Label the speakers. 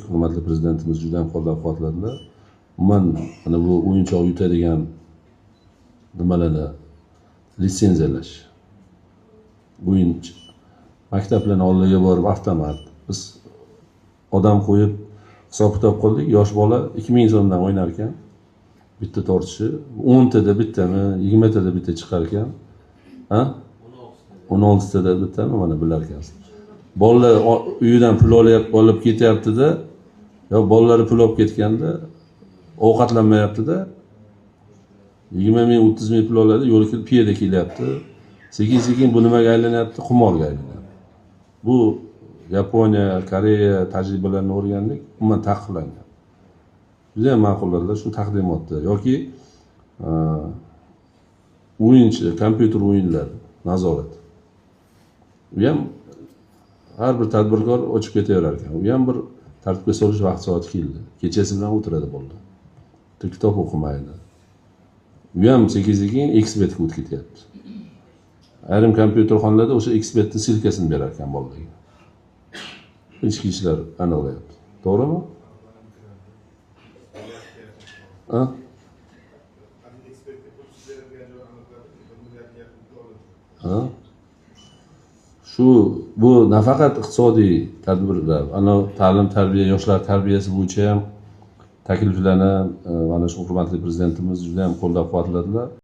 Speaker 1: Hurmatli prezidentimiz juda ham qo'llab-quvvatladilar. Umuman mana bu o'yinchoq yutadigan nimalarni litsenziyalash. O'yin maktablarning oldiga borib avtomat. Biz odam qo'yib hisob-kitob qildik. Yosh bola 2000 so'mdan o'ynar ekan. Bitta tortishi 10 tada bittami, 20 tada bitta chiqar ekan. Ha? 16 tada bittami mana bilar ekansiz. Bolalar uyidan pul olib ketyapti-da, yo bolalari pul olib ketganda ovqatlanmayapti-da. 20 ming, 30 ming pul oladi, yo'lga piyada kelyapti. Sekin-sekin bu nimaga aylanyapti? Qumorga aylanyapti. Bu Yaponiya, Koreya tajribalarini o'rgandik, umuman taqiqlangan. Juda ham ma'qulladilar shu taqdimotda yoki o'yinchi, kompyuter o'yinlari nazorat. Bu ham har bir tadbirkor ochib ketaverar ekan. U ham bir tartibga solish vaqt soati keldi. Kechasi bilan o'tiradi bolalar. Kitob o'qimaydi. Bu ham sekin-sekin ekspertga o'tib ketyapti. Ayrim kompyuterxonalarda o'sha ekspertning silkasini berar ekan bolalarga. Ichki ishlar aniqlayapti. To'g'rimi? Ha? Ha? Bu nafaqat iqtisodiy tadbirlar, ana ta'lim, tarbiya, yoshlar tarbiyasi bo'yicha ham takliflarni mana shu hurmatli prezidentimiz juda ham qo'llab-quvvatladilar.